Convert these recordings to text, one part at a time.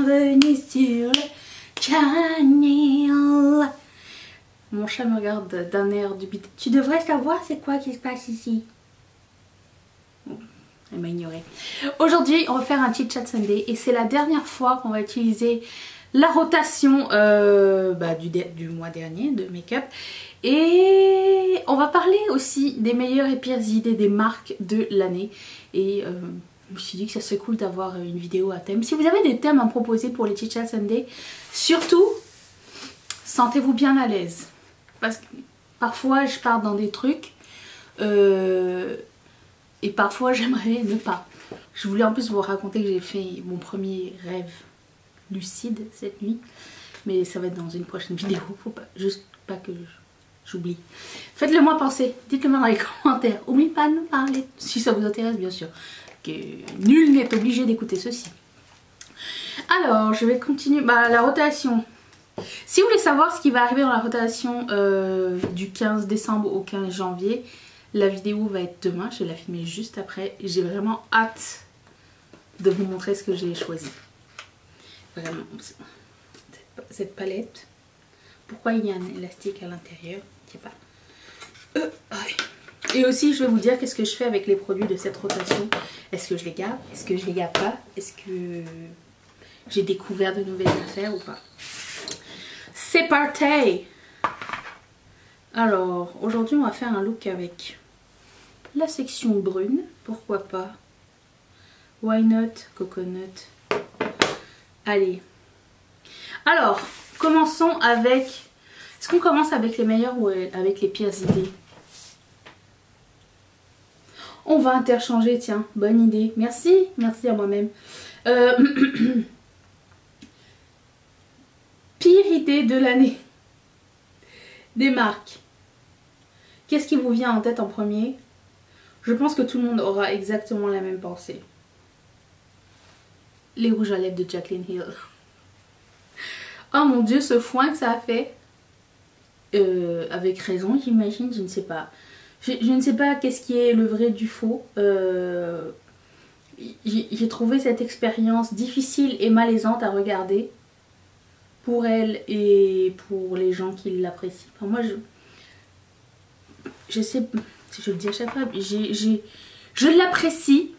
bienvenue sur le channel. Mon chat me regarde d'un air dubitatif. Tu devrais savoir c'est quoi qui se passe ici. Elle m'a ignoré. Aujourd'hui on va faire un chit chat Sunday et c'est la dernière fois qu'on va utiliser la rotation du mois dernier de make-up. Et on va parler aussi des meilleures et pires idées des marques de l'année. Et je me suis dit que ça serait cool d'avoir une vidéo à thème. Si vous avez des thèmes à me proposer pour les chit chat Sunday, surtout sentez-vous bien à l'aise. Parce que parfois je pars dans des trucs et parfois j'aimerais ne pas. Je voulais en plus vous raconter que j'ai fait mon premier rêve lucide cette nuit. Mais ça va être dans une prochaine vidéo. Faut pas, juste pas que j'oublie. Faites-le moi penser. Dites-le moi dans les commentaires. Oublie pas de nous parler. Si ça vous intéresse bien sûr. Que nul n'est obligé d'écouter ceci. Alors je vais continuer. La rotation. Si vous voulez savoir ce qui va arriver dans la rotation du 15 décembre au 15 janvier, la vidéo va être demain. Je vais la filmer juste après. J'ai vraiment hâte de vous montrer ce que j'ai choisi. Vraiment. Cette palette. Pourquoi il y a un élastique à l'intérieur? Je sais pas. Et aussi je vais vous dire qu'est-ce que je fais avec les produits de cette rotation. Est-ce que je les garde? Est-ce que je les garde pas? Est-ce que j'ai découvert de nouvelles affaires ou pas? C'est parti! Alors aujourd'hui on va faire un look avec la section brune. Pourquoi pas? Why not? Coconut. Allez. Alors commençons avec... Est-ce qu'on commence avec les meilleures ou avec les pires idées? On va interchanger, tiens, bonne idée. Merci, merci à moi-même. Pire idée de l'année. Des marques. Qu'est-ce qui vous vient en tête en premier? Je pense que tout le monde aura exactement la même pensée. Les rouges à lèvres de Jaclyn Hill. Oh mon dieu, ce foin que ça a fait. Avec raison, j'imagine, je ne sais pas. Je ne sais pas qu'est-ce qui est le vrai du faux. J'ai trouvé cette expérience difficile et malaisante à regarder. Pour elle et pour les gens qui l'apprécient. Enfin, moi, je sais, je le dis à chaque fois, je l'apprécie.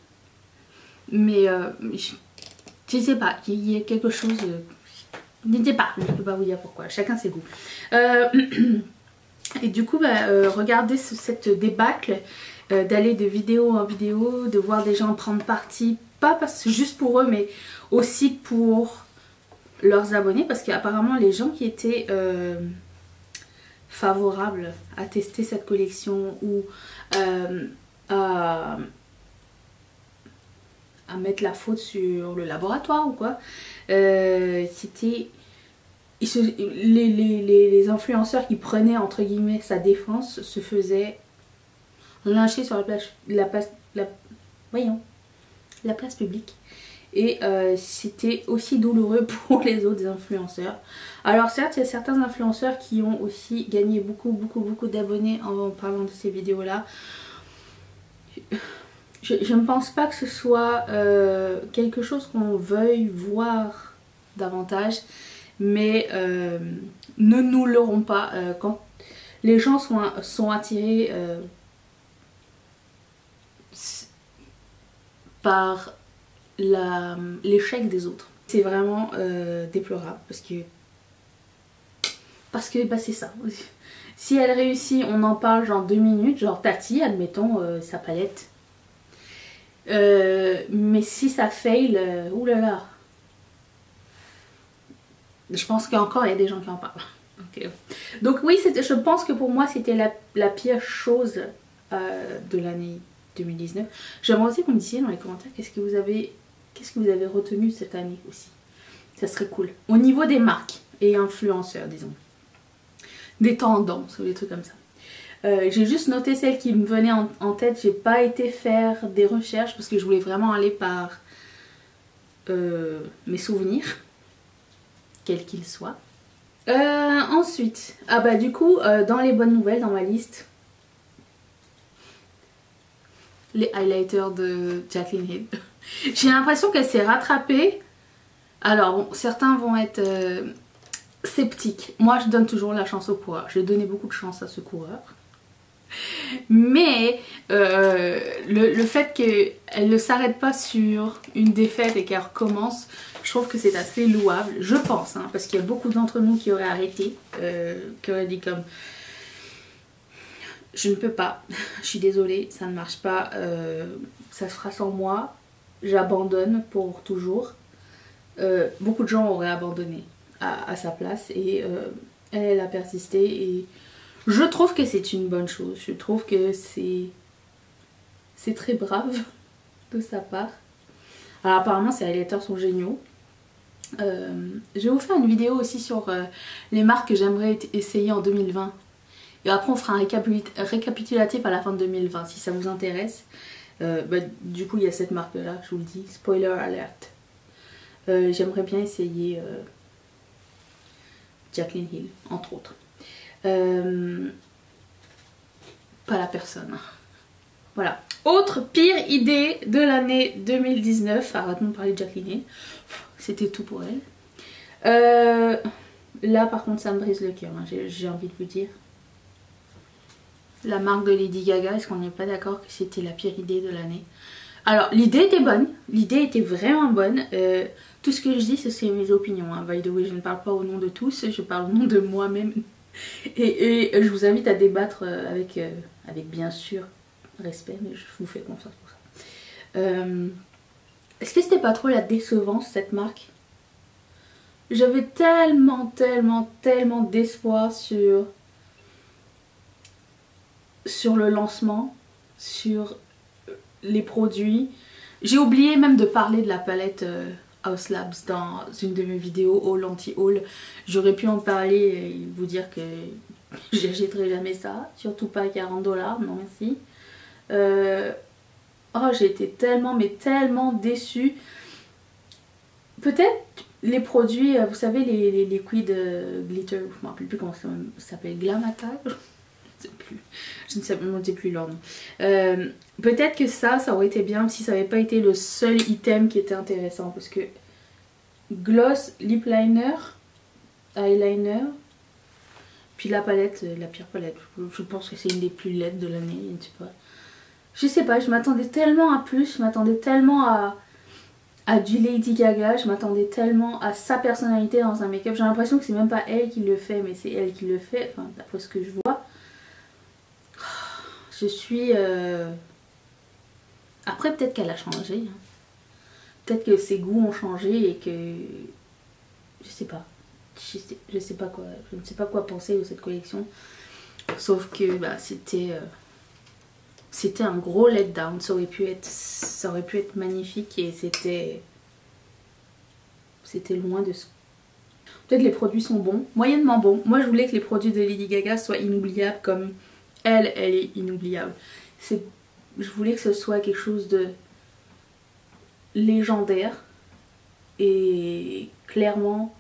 Mais je sais pas, il y a quelque chose... je ne sais pas, je ne peux pas vous dire pourquoi. Chacun ses goûts. Et du coup, regardez cette débâcle d'aller de vidéo en vidéo, de voir des gens prendre parti, pas parce que juste pour eux, mais aussi pour leurs abonnés, parce qu'apparemment les gens qui étaient favorables à tester cette collection ou à mettre la faute sur le laboratoire ou quoi, c'était... Les influenceurs qui prenaient entre guillemets sa défense se faisaient lyncher sur la place publique. Et c'était aussi douloureux pour les autres influenceurs. Alors certes, il y a certains influenceurs qui ont aussi gagné beaucoup d'abonnés en parlant de ces vidéos là. Je ne pense pas que ce soit quelque chose qu'on veuille voir davantage. Mais ne nous leurrons pas, quand les gens sont attirés par l'échec des autres. C'est vraiment déplorable parce que c'est ça. Si elle réussit, on en parle genre 2 minutes, genre Tati, admettons, sa palette. Mais si ça fail, oulala. Je pense qu'encore il y a des gens qui en parlent. Okay. Donc oui, je pense que pour moi c'était la pire chose de l'année 2019. J'aimerais aussi que vous me disiez dans les commentaires qu'est-ce que vous avez retenu cette année aussi. Ça serait cool. Au niveau des marques et influenceurs, disons. Des tendances ou des trucs comme ça. J'ai juste noté celles qui me venaient en tête. J'ai pas été faire des recherches parce que je voulais vraiment aller par mes souvenirs. Quel qu'il soit. Ensuite, du coup, dans les bonnes nouvelles, dans ma liste, les highlighters de Jaclyn Hill. J'ai l'impression qu'elle s'est rattrapée Alors bon, certains vont être sceptiques. Moi je donne toujours la chance au coureur. J'ai donné beaucoup de chance à ce coureur. Mais le fait qu'elle ne s'arrête pas sur une défaite et qu'elle recommence, je trouve que c'est assez louable. Je pense, hein, parce qu'il y a beaucoup d'entre nous qui auraient arrêté, qui auraient dit comme... Je ne peux pas, je suis désolée, ça ne marche pas, ça se fera sans moi, j'abandonne pour toujours. Beaucoup de gens auraient abandonné à sa place et elle a persisté et je trouve que c'est une bonne chose. Je trouve que c'est très brave de sa part. Alors apparemment ces highlighters sont géniaux. Je vais vous faire une vidéo aussi sur les marques que j'aimerais essayer en 2020. Et après on fera un récapitulatif à la fin de 2020 si ça vous intéresse. Du coup il y a cette marque là, je vous le dis, spoiler alert. J'aimerais bien essayer Jaclyn Hill, entre autres. Pas la personne. Voilà. Autre pire idée de l'année 2019. Arrêtons de parler de Jaclyn Hill. C'était tout pour elle. Là par contre ça me brise le cœur, hein, j'ai envie de vous dire. La marque de Lady Gaga, est-ce qu'on n'est pas d'accord que c'était la pire idée de l'année? Alors l'idée était bonne, l'idée était vraiment bonne. Tout ce que je dis c'est mes opinions, hein. By the way, je ne parle pas au nom de tous, je parle au nom de moi-même. Et je vous invite à débattre avec bien sûr respect, mais je vous fais confiance pour ça. Est-ce que c'était pas trop la décevance cette marque? J'avais tellement d'espoir sur le lancement, sur les produits. J'ai oublié même de parler de la palette Haus Labs dans une de mes vidéos haul anti-haul. J'aurais pu en parler et vous dire que j'achèterai jamais ça, surtout pas à 40 $, non merci. Oh, j'ai été tellement déçue. Peut-être les produits, vous savez les liquides glitter, je ne me rappelle plus comment ça s'appelle, Glam Attack, je ne sais plus leur nom. Peut-être que ça aurait été bien si ça n'avait pas été le seul item qui était intéressant, parce que gloss, lip liner, eyeliner, puis la palette, la pire palette, je pense que c'est une des plus laides de l'année, je sais pas, je m'attendais tellement à plus, je m'attendais tellement à du Lady Gaga, je m'attendais tellement à sa personnalité dans un make-up. J'ai l'impression que c'est même pas elle qui le fait, mais c'est elle qui le fait, enfin d'après ce que je vois. Je suis... Après peut-être qu'elle a changé, hein. Peut-être que ses goûts ont changé et que... Je sais pas. Je sais pas quoi. Je ne sais pas quoi penser de cette collection. Sauf que bah, c'était un gros letdown. Ça aurait pu être magnifique et c'était loin de ce... Peut-être les produits sont bons, moyennement bons. Moi je voulais que les produits de Lady Gaga soient inoubliables comme elle est inoubliable. Je voulais que ce soit quelque chose de légendaire et clairement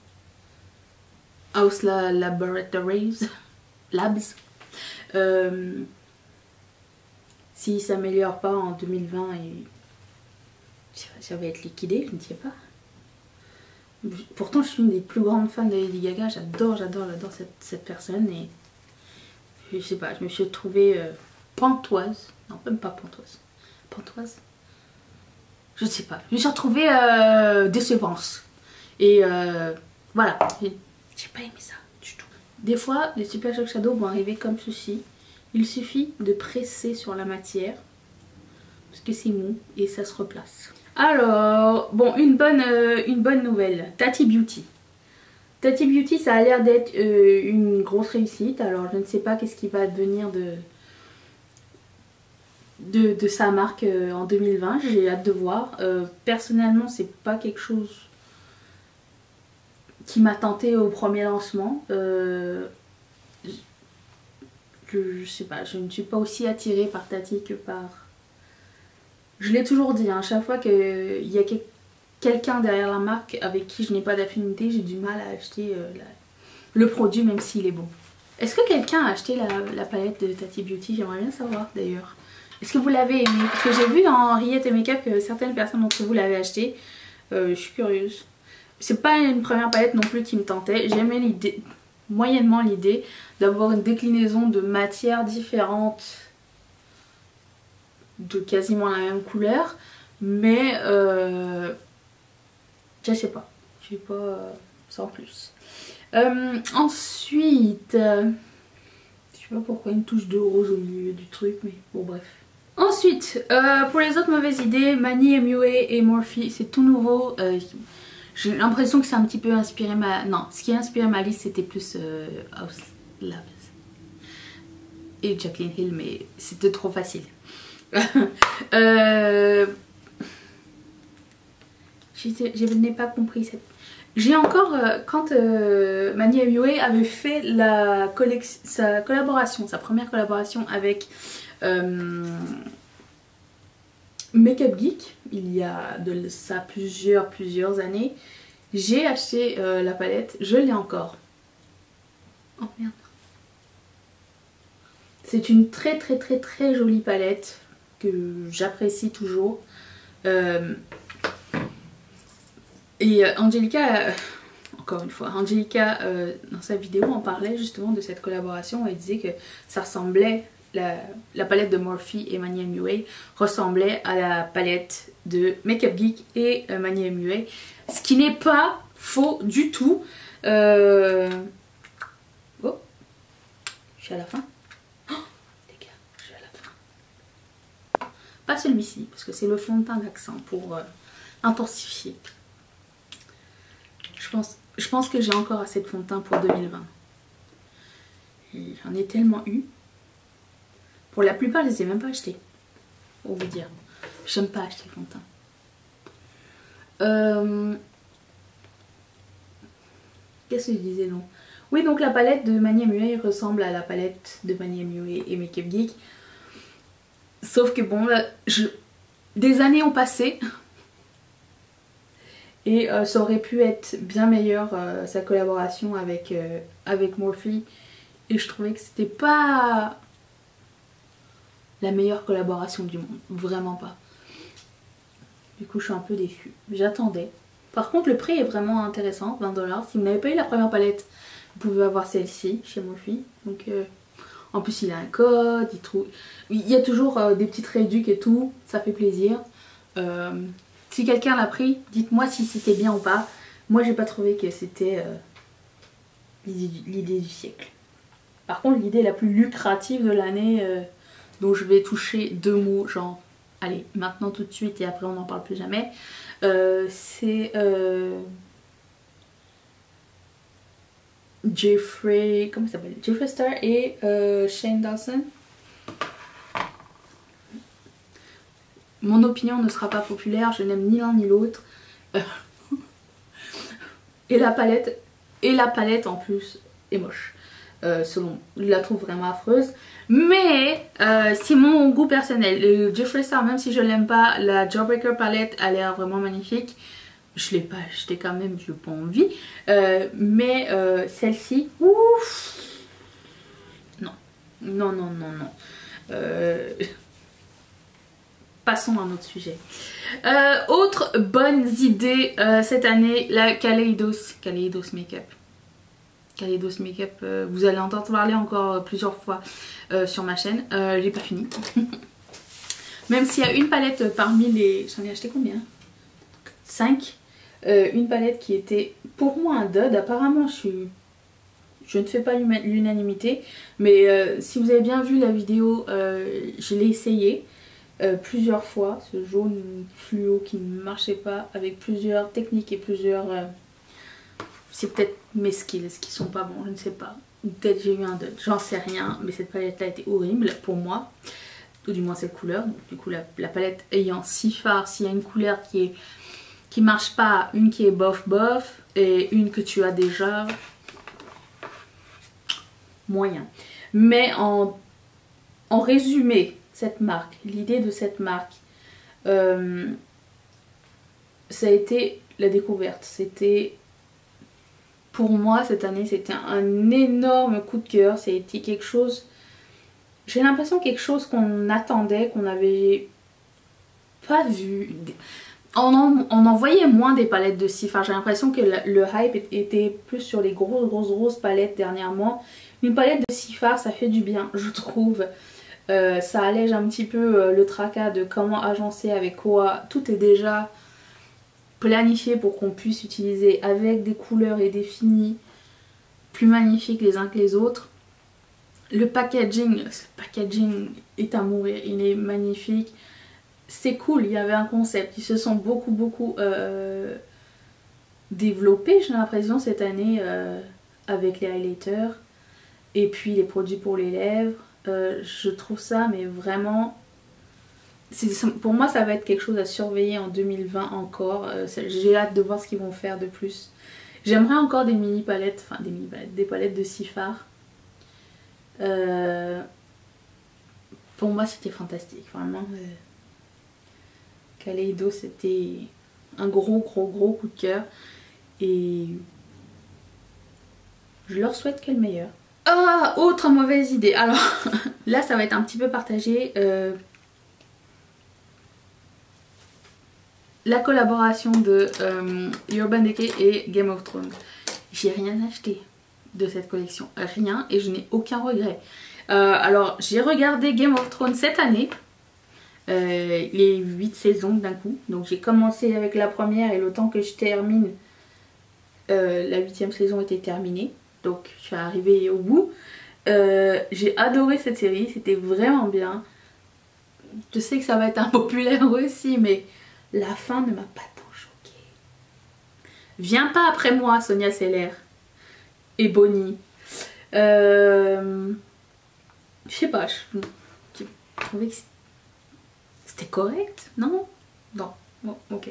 Haus Labs s'il s'améliore pas en 2020 ça va être liquidé, je ne sais pas. Pourtant je suis une des plus grandes fans de Lady Gaga, j'adore cette personne et je sais pas, je me suis trouvée pantoise, non même pas pantoise, je sais pas, je me suis retrouvée décevance et voilà, j'ai pas aimé ça du tout. Des fois les Super Shock Shadow vont arriver comme ceci, il suffit de presser sur la matière parce que c'est mou et ça se replace. Alors bon, une bonne nouvelle, Tati Beauty. Tati Beauty, ça a l'air d'être une grosse réussite. Alors je ne sais pas qu'est-ce qui va devenir de sa marque en 2020. J'ai hâte de voir. Personnellement, c'est pas quelque chose qui m'a tenté au premier lancement. Je sais pas, je ne suis pas aussi attirée par Tati que par... Je l'ai toujours dit, hein, chaque fois qu'il y a quelqu'un derrière la marque avec qui je n'ai pas d'affinité, j'ai du mal à acheter le produit même s'il est bon. Est-ce que quelqu'un a acheté la palette de Tati Beauty? J'aimerais bien savoir d'ailleurs. Est-ce que vous l'avez aimé? Parce que j'ai vu dans Riette et Makeup que certaines personnes d'entre vous l'avaient acheté. Je suis curieuse. c'est pas une première palette non plus qui me tentait. J'aimais l'idée, moyennement l'idée d'avoir une déclinaison de matières différentes de quasiment la même couleur, mais je sais pas sans plus. Ensuite, je sais pas pourquoi une touche de rose au milieu du truc, mais bon bref. Ensuite, pour les autres mauvaises idées, Manny MUA et Morphe, c'est tout nouveau. J'ai l'impression que c'est un petit peu inspiré Non, ce qui a inspiré ma liste c'était plus House Labs et Jaclyn Hill, mais c'était trop facile. Je n'ai pas compris cette... J'ai encore, quand Manny MUA avait fait sa première collaboration avec Makeup Geek, il y a de ça plusieurs années, j'ai acheté la palette, je l'ai encore. Oh merde. C'est une très jolie palette que j'apprécie toujours. Et Angelica, encore une fois, Angelica dans sa vidéo en parlait justement de cette collaboration. Elle disait que ça ressemblait, la palette de Morphe et Manny MUA ressemblait à la palette de Makeup Geek et Manny MUA. Ce qui n'est pas faux du tout. Oh, je suis à la fin. Pas celui-ci, parce que c'est le fond de teint d'accent pour intensifier. Je pense que j'ai encore assez de fond de teint pour 2020. J'en ai tellement eu. Pour la plupart, je les ai même pas achetés. Pour vous dire. J'aime pas acheter le fond de teint. Qu'est-ce que je disais non? Oui, donc la palette de Manny MUA ressemble à la palette de Manny MUA et Makeup Geek. Sauf que bon, là, des années ont passé et ça aurait pu être bien meilleur sa collaboration avec Morphe, et je trouvais que c'était pas la meilleure collaboration du monde, vraiment pas. Du coup je suis un peu déçue, j'attendais. Par contre le prix est vraiment intéressant, 20 $. Si vous n'avez pas eu la première palette, vous pouvez avoir celle-ci chez Morphe. Donc en plus il a un code, il y a toujours des petites réducs et tout, ça fait plaisir. Si quelqu'un l'a pris, dites-moi si c'était bien ou pas. Moi j'ai pas trouvé que c'était l'idée du siècle. Par contre l'idée la plus lucrative de l'année, dont je vais toucher 2 mots, genre allez maintenant tout de suite et après on n'en parle plus jamais, c'est Jeffree, comment ça s'appelle, Jeffree Star et Shane Dawson. Mon opinion ne sera pas populaire, je n'aime ni l'un ni l'autre. Et la palette en plus est moche. Selon, je la trouve vraiment affreuse. Mais c'est mon goût personnel. Le Jeffree Star, même si je l'aime pas, la Jawbreaker palette a l'air vraiment magnifique. Je l'ai pas acheté quand même, je n'ai pas envie. Mais celle-ci, ouf, non. Non, non, non, non. Passons à un autre sujet. Autre bonnes idées cette année, la Kaleidos Makeup. Kaleidos Makeup, vous allez entendre parler encore plusieurs fois sur ma chaîne. J'ai pas fini. Même s'il y a une palette parmi les... J'en ai acheté combien? 5. Une palette qui était pour moi un dud. Apparemment je ne fais pas l'unanimité. Mais si vous avez bien vu la vidéo, je l'ai essayé. Plusieurs fois, ce jaune fluo qui ne marchait pas, avec plusieurs techniques et plusieurs... c'est peut-être mes skills qui sont pas bons, je ne sais pas. Ou peut-être j'ai eu un dud, j'en sais rien, mais cette palette là était horrible pour moi. Ou du moins cette couleur. Donc, du coup la palette ayant 6 fards, s'il y a une couleur qui marche pas, une qui est bof bof et une que tu as déjà, moyen. Mais en résumé, cette marque, l'idée de cette marque, ça a été la découverte. C'était, pour moi cette année, c'était un énorme coup de cœur. Ça a été quelque chose, j'ai l'impression quelque chose qu'on attendait, qu'on n'avait pas vu. on en voyait moins des palettes de Sephora. J'ai l'impression que le hype était plus sur les grosses palettes dernièrement. Une palette de Sephora, ça fait du bien, je trouve. Ça allège un petit peu le tracas de comment agencer avec quoi. Tout est déjà planifié pour qu'on puisse utiliser avec des couleurs et des finis plus magnifiques les uns que les autres. Le packaging est à mourir, il est magnifique. C'est cool, il y avait un concept. Ils se sont beaucoup développés, j'ai l'impression, cette année avec les highlighters et puis les produits pour les lèvres. Je trouve ça, mais vraiment, pour moi, ça va être quelque chose à surveiller en 2020 encore. J'ai hâte de voir ce qu'ils vont faire de plus. J'aimerais encore des mini palettes, enfin des palettes de Sephora. Pour moi, c'était fantastique, vraiment. Kaleido, c'était un gros coup de cœur et je leur souhaite que le meilleur. Ah, autre mauvaise idée. Alors là, ça va être un petit peu partagé. La collaboration de Urban Decay et Game of Thrones. J'ai rien acheté de cette collection, rien, et je n'ai aucun regret. Alors j'ai regardé Game of Thrones cette année. Les 8 saisons d'un coup. Donc j'ai commencé avec la première et le temps que je termine, la 8e saison était terminée. Donc je suis arrivée au bout. J'ai adoré cette série, c'était vraiment bien. Je sais que ça va être impopulaire aussi, mais la fin ne m'a pas tant choquée. Viens pas après moi, Sonia Seller et Bonnie. Je sais pas, je trouvais que c'était correct, non? Non, bon, ok.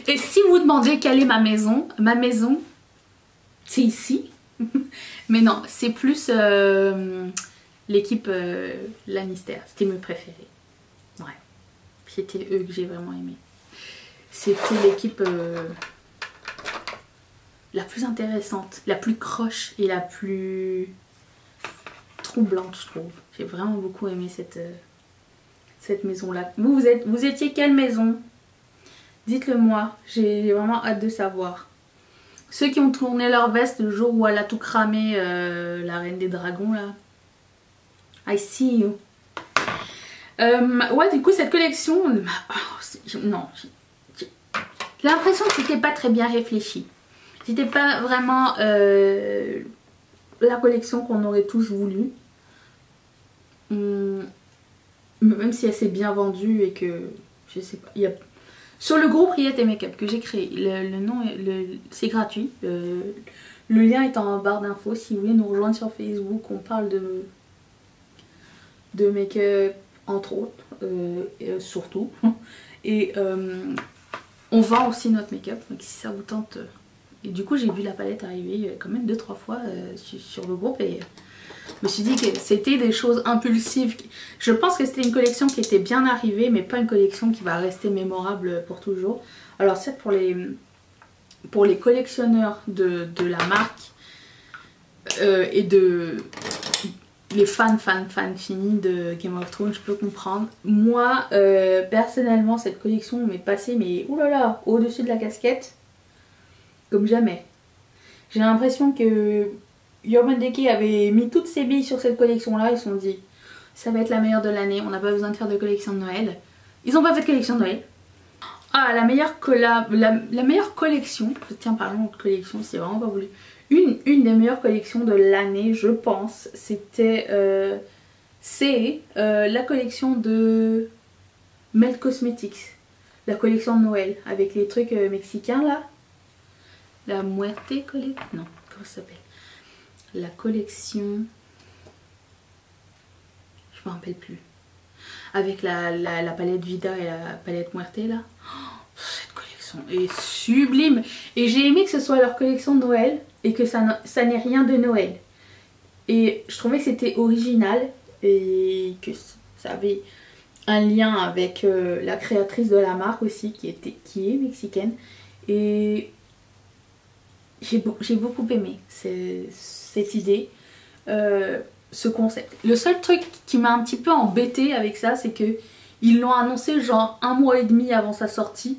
Et si vous demandez quelle est ma maison c'est ici. Mais non, c'est plus l'équipe Lannister, c'était mes préférés. Ouais, c'était eux que j'ai vraiment aimé. C'était l'équipe la plus intéressante, la plus croche et la plus troublante, je trouve. J'ai vraiment beaucoup aimé cette maison-là. Vous étiez quelle maison? Dites-le moi, j'ai vraiment hâte de savoir. Ceux qui ont tourné leur veste le jour où elle a tout cramé, la reine des dragons là. I see you. Ouais, du coup cette collection, non, j'ai l'impression que c'était pas très bien réfléchi. C'était pas vraiment la collection qu'on aurait tous voulu. Même si elle s'est bien vendue et que je sais pas, il y a sur le groupe Riette et Make-up que j'ai créé, le nom c'est gratuit, le lien est en barre d'infos si vous voulez nous rejoindre sur Facebook. On parle de make-up entre autres, surtout, et on vend aussi notre make-up, donc si ça vous tente. Et du coup j'ai vu la palette arriver quand même 2-3 fois sur le groupe et je me suis dit que c'était des choses impulsives. Je pense que c'était une collection qui était bien arrivée, mais pas une collection qui va rester mémorable pour toujours. Alors certes, pour les collectionneurs de la marque et de les fans finis de Game of Thrones, je peux comprendre. Moi, personnellement, cette collection m'est passée, mais oulala, au-dessus de la casquette, comme jamais. J'ai l'impression que Urban Decay avait mis toutes ses billes sur cette collection là. Ils se sont dit ça va être la meilleure de l'année, on n'a pas besoin de faire de collection de Noël. Ils n'ont pas fait de collection de Noël. Ah, la meilleure collection, tiens parlons de collection, c'est vraiment pas voulu. Une des meilleures collections de l'année je pense, c'était la collection de Melt Cosmetics. La collection de Noël avec les trucs mexicains là. La Muerte Collection, non, comment ça s'appelle? La collection, je me rappelle plus, avec la palette Vida et la palette Muerte là. Oh, cette collection est sublime et j'ai aimé que ce soit leur collection de Noël et que ça n'ait rien de Noël, et je trouvais que c'était original et que ça avait un lien avec la créatrice de la marque aussi qui est mexicaine, et j'ai beaucoup aimé cette idée, ce concept. Le seul truc qui m'a un petit peu embêté avec ça, c'est que Ils l'ont annoncé genre 1 mois et demi avant sa sortie.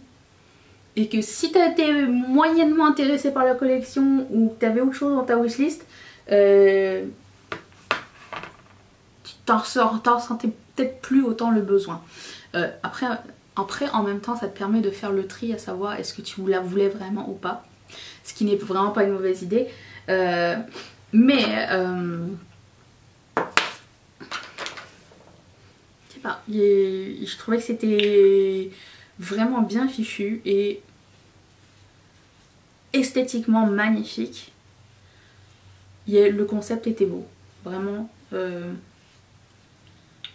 Et que si tu as été moyennement intéressé par la collection ou que tu avais autre chose dans ta wishlist, tu t'en ressentais peut-être plus autant le besoin. Après, en même temps, ça te permet de faire le tri, à savoir est-ce que tu la voulais vraiment ou pas. Ce qui n'est vraiment pas une mauvaise idée. Mais je sais pas, je trouvais que c'était vraiment bien fichu et esthétiquement magnifique. Le concept était beau, vraiment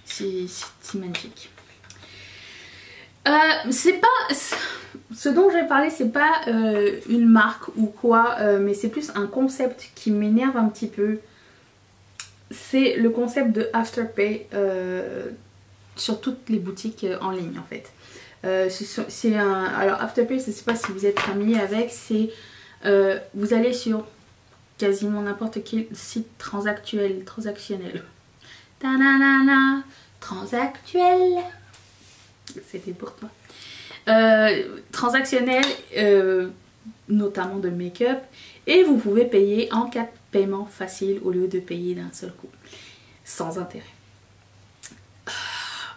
c'est magnifique. C'est pas ce dont je vais parler, c'est pas une marque ou quoi, mais c'est plus un concept qui m'énerve un petit peu. C'est le concept de Afterpay sur toutes les boutiques en ligne en fait. Alors Afterpay, je ne sais pas si vous êtes familier avec, c'est vous allez sur quasiment n'importe quel site transactionnel. Ta-na-na-na, transactuel. C'était pour toi. Transactionnel, notamment de make-up, et vous pouvez payer en 4 paiements faciles au lieu de payer d'un seul coup, sans intérêt.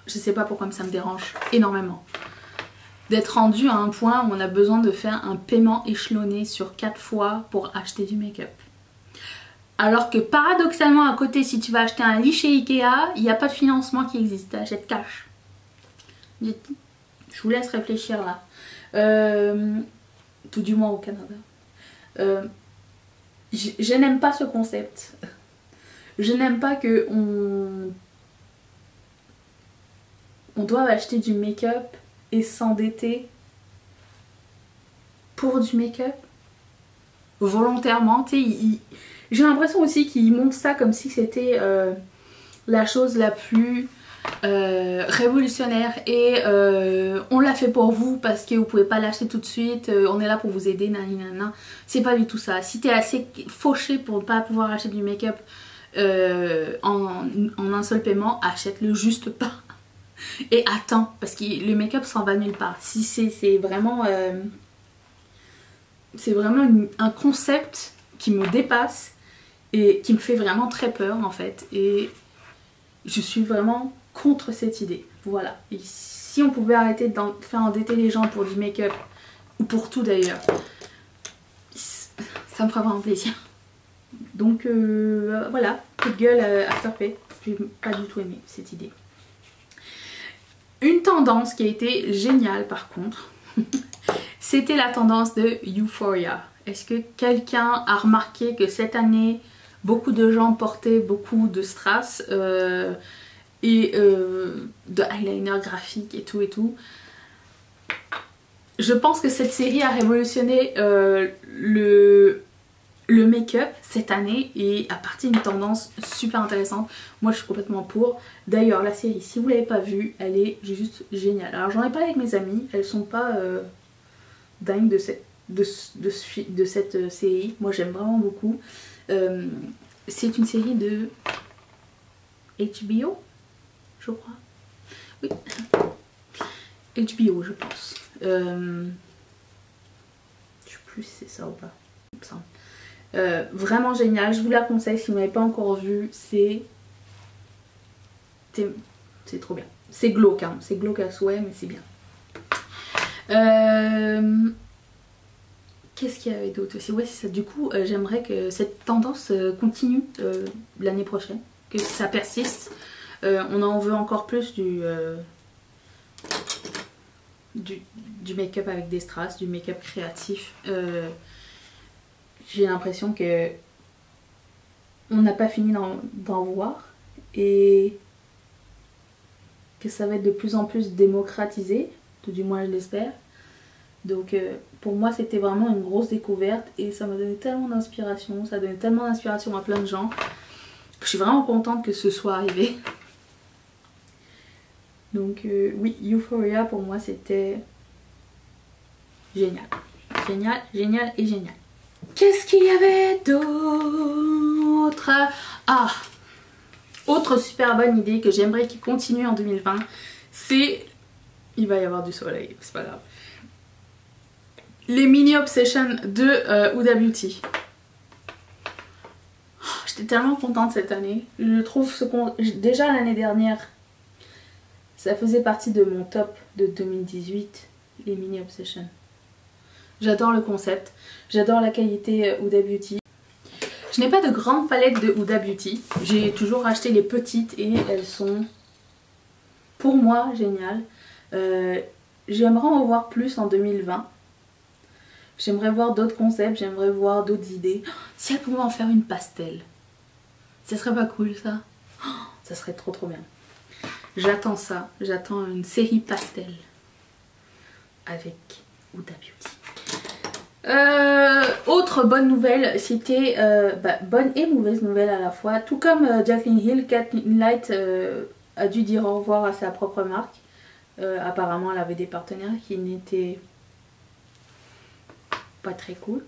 Je sais pas pourquoi, mais ça me dérange énormément d'être rendu à un point où on a besoin de faire un paiement échelonné sur 4 fois pour acheter du make-up. Alors que paradoxalement à côté, si tu vas acheter un lit chez Ikea, il n'y a pas de financement qui existe, tu achètes cash. Je vous laisse réfléchir là. Tout du moins au Canada. Je n'aime pas ce concept. Je n'aime pas que on doit acheter du make-up et s'endetter pour du make-up volontairement. J'ai l'impression aussi qu'ils montrent ça comme si c'était la chose la plus révolutionnaire et on l'a fait pour vous parce que vous pouvez pas l'acheter tout de suite, on est là pour vous aider, nanana. C'est pas du tout ça. Si t'es assez fauché pour ne pas pouvoir acheter du make-up en un seul paiement, achète-le juste pas et attends, parce que le make-up s'en va nulle part. Si c'est vraiment un concept qui me dépasse et qui me fait vraiment très peur en fait, et je suis vraiment contre cette idée. Voilà. Et si on pouvait arrêter de faire endetter les gens pour du make-up, ou pour tout d'ailleurs, ça me ferait vraiment plaisir. Donc voilà, coup de gueule Afterpay. J'ai pas du tout aimé cette idée. Une tendance qui a été géniale par contre, c'était la tendance de Euphoria. Est-ce que quelqu'un a remarqué que cette année, beaucoup de gens portaient beaucoup de strass et de eyeliner graphique et tout et tout. Je pense que cette série a révolutionné le make-up cette année et a parti d'une tendance super intéressante. Moi je suis complètement pour. D'ailleurs la série, si vous l'avez pas vue, elle est juste géniale. Alors j'en ai parlé avec mes amies, elles sont pas dingues de cette série. Moi j'aime vraiment beaucoup. C'est une série de HBO, je crois. Oui, HBO je pense. Je sais plus si c'est ça ou pas. Il me semble. Vraiment génial, je vous la conseille si vous n'avez pas encore vu. C'est trop bien. C'est glauque, hein. C'est glauque à souhait, mais c'est bien. Qu'est-ce qu'il y avait d'autre aussi? Ouais, c'est ça. Du coup, j'aimerais que cette tendance continue l'année prochaine, que ça persiste. On en veut encore plus du make-up avec des strass, du make-up créatif. J'ai l'impression que on n'a pas fini d'en voir et que ça va être de plus en plus démocratisé, tout du moins je l'espère. Donc pour moi c'était vraiment une grosse découverte et ça m'a donné tellement d'inspiration, ça a donné tellement d'inspiration à plein de gens que je suis vraiment contente que ce soit arrivé. Donc oui, Euphoria pour moi c'était génial. Génial, génial et génial. Qu'est-ce qu'il y avait d'autre? Ah, autre super bonne idée que j'aimerais qu'il continue en 2020, c'est... Il va y avoir du soleil, c'est pas grave. Les mini obsessions de Huda Beauty. Oh, j'étais tellement contente cette année. Je trouve déjà l'année dernière, ça faisait partie de mon top de 2018, les mini obsessions. J'adore le concept, j'adore la qualité Huda Beauty. Je n'ai pas de grande palette de Huda Beauty. J'ai toujours acheté les petites et elles sont pour moi géniales. J'aimerais en voir plus en 2020. J'aimerais voir d'autres concepts, j'aimerais voir d'autres idées. Si elle pouvait en faire une pastel, ça serait pas cool ça? Ça serait trop bien. J'attends ça, j'attends une série pastel avec Huda Beauty. Autre bonne nouvelle, c'était bonne et mauvaise nouvelle à la fois. Tout comme Jaclyn Hill, Kathleen Light a dû dire au revoir à sa propre marque. Apparemment elle avait des partenaires qui n'étaient pas très cool.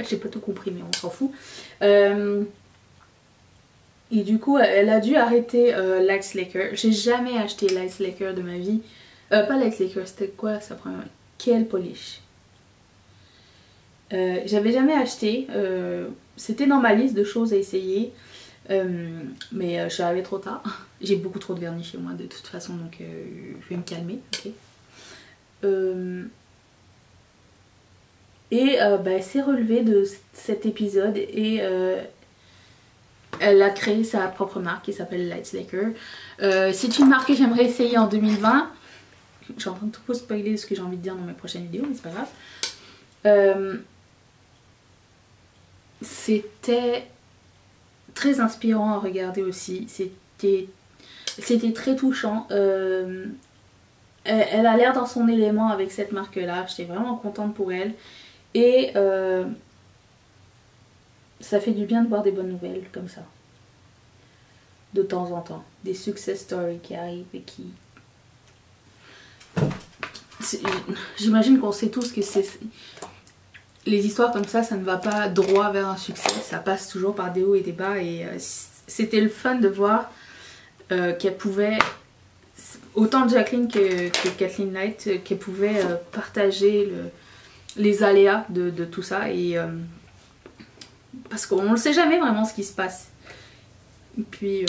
J'ai pas tout compris mais on s'en fout. Et du coup elle a dû arrêter Light Slacker. J'ai jamais acheté Light Slacker de ma vie. Pas Light Slacker, c'était quoi sa première? Nail Polish. J'avais jamais acheté. C'était dans ma liste de choses à essayer. Mais je suis arrivée trop tard. J'ai beaucoup trop de vernis chez moi de toute façon donc je vais me calmer. Okay. Elle s'est relevée de cet épisode et elle a créé sa propre marque qui s'appelle Light Slacker. C'est une marque que j'aimerais essayer en 2020. Je suis en train de tout spoiler ce que j'ai envie de dire dans mes prochaines vidéos mais c'est pas grave. C'était très inspirant à regarder aussi. C'était très touchant. Elle a l'air dans son élément avec cette marque là. J'étais vraiment contente pour elle. Et ça fait du bien de voir des bonnes nouvelles comme ça. De temps en temps. Des success stories qui arrivent et qui... J'imagine qu'on sait tous que c'est... Les histoires comme ça ne va pas droit vers un succès. Ça passe toujours par des hauts et des bas. Et c'était le fun de voir qu'elle pouvait... Autant Jaclyn que Kathleen Light, qu'elle pouvait partager les aléas de tout ça. Et parce qu'on ne sait jamais vraiment ce qui se passe. Et puis,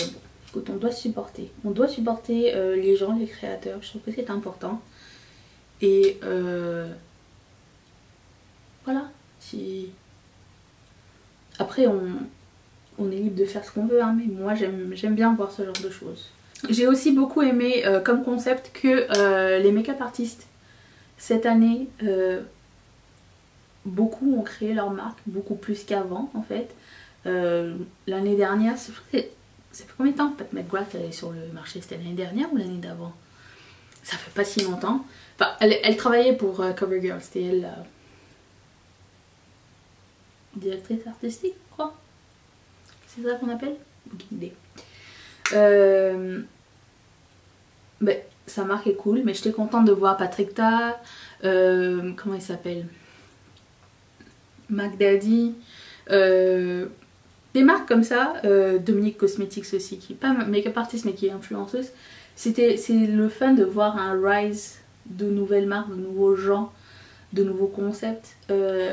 écoute, on doit supporter. On doit supporter les gens, les créateurs. Je trouve que c'est important. Et voilà. Après, on est libre de faire ce qu'on veut, hein, mais moi j'aime bien voir ce genre de choses. J'ai aussi beaucoup aimé comme concept que les make-up artistes cette année, beaucoup ont créé leur marque, beaucoup plus qu'avant en fait. L'année dernière, ça fait combien de temps Pat McGrath est sur le marché? C'était l'année dernière ou l'année d'avant? Ça fait pas si longtemps. Enfin, elle travaillait pour CoverGirl, c'était elle directrice artistique, je crois. C'est ça qu'on appelle? Aucune idée. Sa marque est cool, mais j'étais contente de voir Patrick Ta, comment il s'appelle, Mac Daddy, des marques comme ça, Dominique Cosmetics aussi, qui n'est pas make-up artiste mais qui est influenceuse. C'est le fun de voir un rise de nouvelles marques, de nouveaux gens, de nouveaux concepts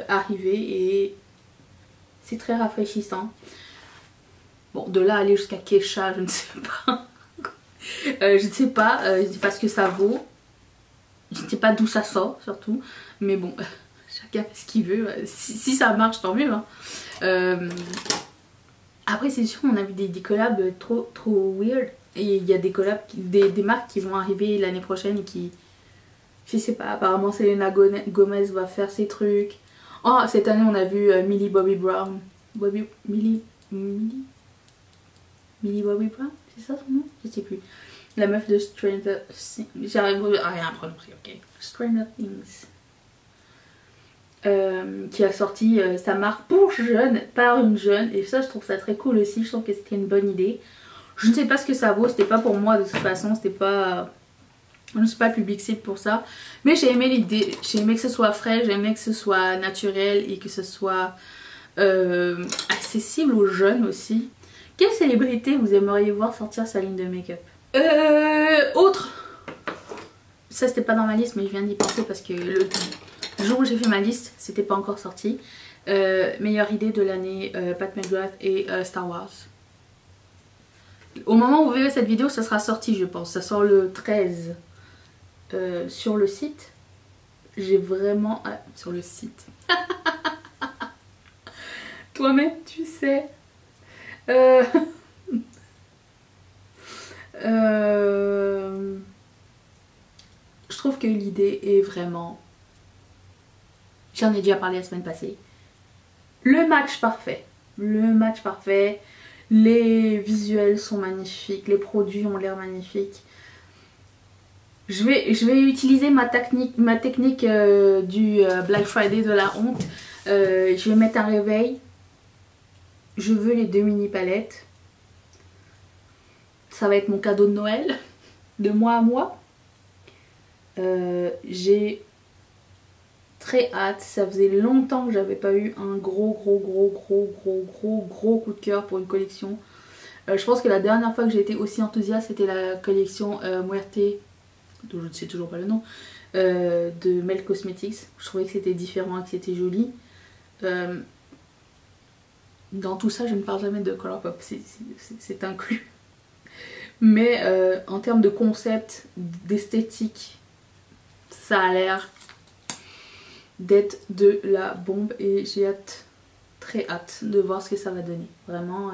arriver et c'est très rafraîchissant. Bon, de là aller jusqu'à Kesha, je ne sais pas. Je ne sais pas, je dis pas ce que ça vaut. Je ne sais pas d'où ça sort surtout. Mais bon, chacun fait ce qu'il veut. Si ça marche, tant mieux. Hein. Après, c'est sûr, on a vu des collabs trop weird. Et il y a des collabs, des marques qui vont arriver l'année prochaine et qui... Je sais pas, apparemment Selena Gomez va faire ses trucs. Oh, cette année on a vu Millie Bobby Brown. Millie Bobby Brown, c'est ça son nom? Je sais plus. La meuf de Stranger Things. J'arrive à rien à prononcer, ok. Stranger Things. Qui a sorti sa marque pour jeunes, par une jeune. Et ça, je trouve ça très cool aussi. Je trouve que c'était une bonne idée. Je ne sais pas ce que ça vaut. C'était pas pour moi de toute façon. C'était pas... Je ne suis pas le public cible pour ça. Mais j'ai aimé l'idée. J'ai aimé que ce soit frais. J'ai aimé que ce soit naturel. Et que ce soit accessible aux jeunes aussi. Quelle célébrité vous aimeriez voir sortir sa ligne de make-up? Autre ça c'était pas dans ma liste mais je viens d'y penser parce que le jour où j'ai fait ma liste c'était pas encore sorti. Meilleure idée de l'année, Pat McGrath et Star Wars. Au moment où vous verrez cette vidéo ça sera sorti je pense, ça sort le 13 sur le site. J'ai vraiment... sur le site. Toi-même tu sais. Je trouve que l'idée est vraiment... J'en ai déjà parlé la semaine passée. Le match parfait. Le match parfait. Les visuels sont magnifiques. Les produits ont l'air magnifiques. Je vais utiliser ma technique du Black Friday de la honte. Je vais mettre un réveil. Je veux les 2 mini palettes. Ça va être mon cadeau de Noël. De mois à mois. J'ai très hâte. Ça faisait longtemps que j'avais pas eu un gros coup de cœur pour une collection. Je pense que la dernière fois que j'ai été aussi enthousiaste c'était la collection Muerte, dont je ne sais toujours pas le nom, de Melt Cosmetics. Je trouvais que c'était différent et que c'était joli. Dans tout ça je ne parle jamais de Colourpop, c'est inclus. Mais en termes de concept, d'esthétique, ça a l'air d'être de la bombe et j'ai très hâte de voir ce que ça va donner. Vraiment,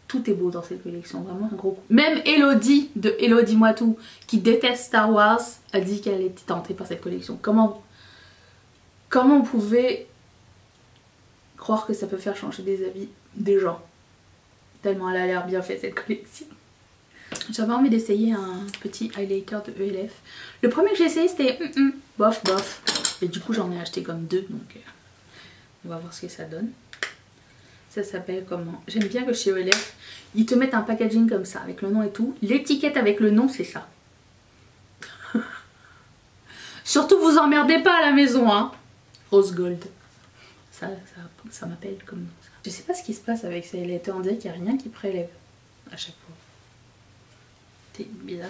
tout est beau dans cette collection, vraiment un gros coup. Même Elodie de Elodie Moi Tout, qui déteste Star Wars, a dit qu'elle était tentée par cette collection. Comment vous pouvez croire que ça peut faire changer des avis des gens? Tellement elle a l'air bien faite cette collection. J'avais envie d'essayer un petit highlighter de ELF. Le premier que j'ai essayé c'était bof. Et du coup j'en ai acheté comme 2 donc on va voir ce que ça donne. Ça s'appelle comment? J'aime bien que chez ELF ils te mettent un packaging comme ça avec le nom et tout. L'étiquette avec le nom c'est ça. Surtout vous emmerdez pas à la maison hein. Rose Gold. Ça m'appelle comme ça. Je sais pas ce qui se passe avec ces highlighters, on dirait qu'il n'y a rien qui prélève à chaque fois. C'est bizarre.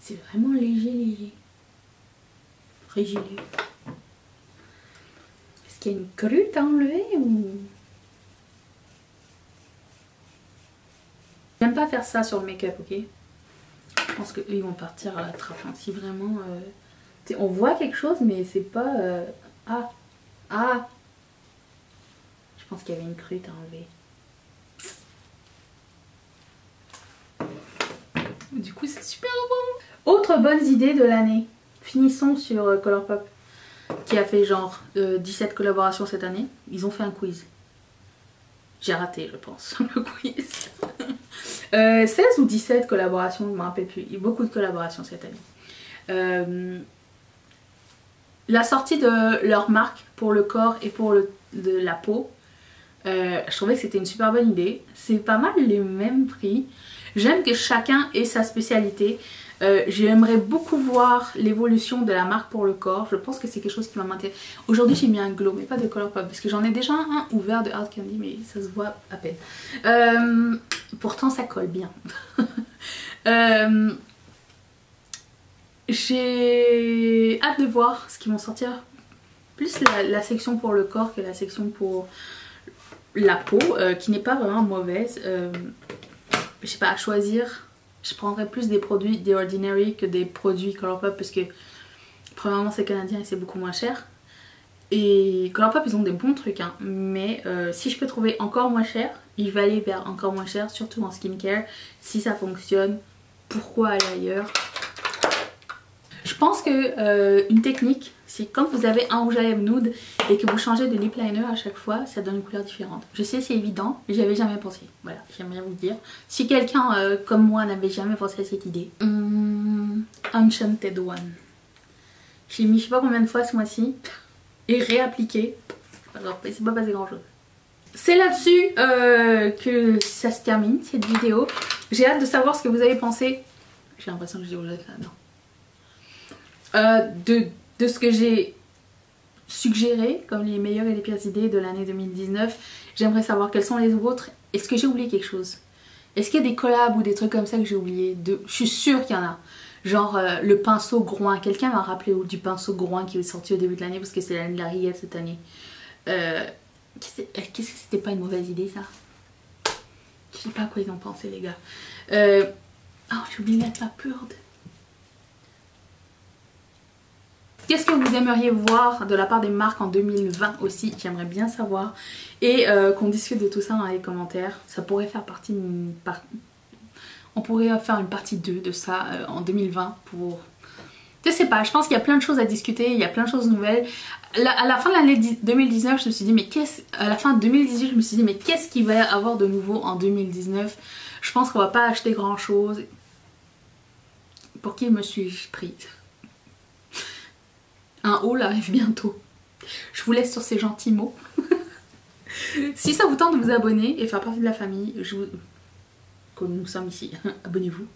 C'est vraiment léger. Rigide. Est-ce qu'il y a une croûte à enlever ou... J'aime pas faire ça sur le make-up, ok? Je pense qu'eux ils vont partir à la trappe. Hein. Si vraiment... on voit quelque chose mais c'est pas... Ah! Je pense qu'il y avait une croûte à enlever. Du coup c'est super bon. Autre bonne idée de l'année. Finissons sur Colourpop qui a fait genre 17 collaborations cette année. Ils ont fait un quiz. J'ai raté je pense le quiz. 16 ou 17 collaborations, je ne me rappelle plus. Il y a beaucoup de collaborations cette année. La sortie de leur marque pour le corps et pour la peau, je trouvais que c'était une super bonne idée. C'est pas mal les mêmes prix. J'aime que chacun ait sa spécialité. J'aimerais beaucoup voir l'évolution de la marque pour le corps. Je pense que c'est quelque chose qui va m'intéresser. Aujourd'hui j'ai mis un glow mais pas de Colourpop parce que j'en ai déjà un ouvert de Hard Candy mais ça se voit à peine. Pourtant ça colle bien. J'ai hâte de voir ce qu'ils vont sortir. Plus la section pour le corps que la section pour la peau qui n'est pas vraiment mauvaise. Je sais pas, à choisir. Je prendrais plus des produits The Ordinary que des produits Colourpop parce que premièrement c'est canadien et c'est beaucoup moins cher. Et Colourpop ils ont des bons trucs hein. Mais si je peux trouver encore moins cher, il va aller vers encore moins cher, surtout en skincare. Si ça fonctionne, pourquoi aller ailleurs? Je pense que une technique, c'est quand vous avez un rouge à lèvres nude et que vous changez de lip liner à chaque fois, ça donne une couleur différente. Je sais c'est évident, mais j'y avais jamais pensé. Voilà, j'aime bien vous le dire. Si quelqu'un comme moi n'avait jamais pensé à cette idée. Enchanted One. J'ai mis je sais pas combien de fois ce mois-ci et réappliqué. Alors c'est pas passé grand chose. C'est là-dessus que ça se termine cette vidéo. J'ai hâte de savoir ce que vous avez pensé. J'ai l'impression que je dis rouge à lèvres là, non. De ce que j'ai suggérer comme les meilleures et les pires idées de l'année 2019. J'aimerais savoir quelles sont les autres. Est-ce que j'ai oublié quelque chose? Est-ce qu'il y a des collabs ou des trucs comme ça que j'ai oublié? Je suis sûre qu'il y en a. Genre le pinceau groin. Quelqu'un m'a rappelé du pinceau groin qui est sorti au début de l'année parce que c'est l'année de la rillette cette année. Qu'est-ce que c'était pas une mauvaise idée ça? Je sais pas à quoi ils ont pensé les gars. Oh, j'ai oublié de mettre ma purde. Qu'est-ce que vous aimeriez voir de la part des marques en 2020 aussi? J'aimerais bien savoir. Et qu'on discute de tout ça dans les commentaires. Ça pourrait faire partie d'une... On pourrait faire une partie 2 de ça en 2020 pour... Je sais pas, je pense qu'il y a plein de choses à discuter, il y a plein de choses nouvelles. À la fin de l'année 2019, je me suis dit, mais qu'est-ce... À la fin de 2018, je me suis dit, mais qu'est-ce qu'il va y avoir de nouveau en 2019? Je pense qu'on va pas acheter grand chose. Pour qui me suis-je prise? Un haul arrive bientôt. Je vous laisse sur ces gentils mots. Si ça vous tente de vous abonner et faire partie de la famille, comme nous sommes ici, abonnez-vous.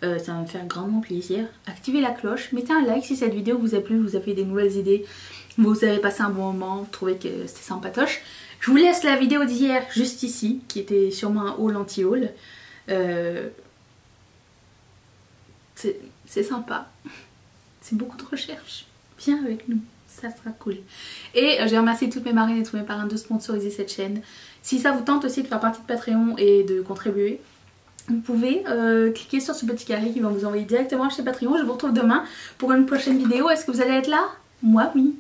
Ça va me faire grandement plaisir. Activez la cloche, mettez un like si cette vidéo vous a plu, vous avez des nouvelles idées, vous avez passé un bon moment, vous trouvez que c'était sympatoche. Je vous laisse la vidéo d'hier juste ici, qui était sûrement un haul anti-haul. C'est sympa. C'est beaucoup de recherche. Viens avec nous, ça sera cool. Et je remercie toutes mes marraines et tous mes parrains de sponsoriser cette chaîne. Si ça vous tente aussi de faire partie de Patreon et de contribuer, vous pouvez cliquer sur ce petit carré qui va vous envoyer directement chez Patreon. Je vous retrouve demain pour une prochaine vidéo. Est-ce que vous allez être là? Moi oui.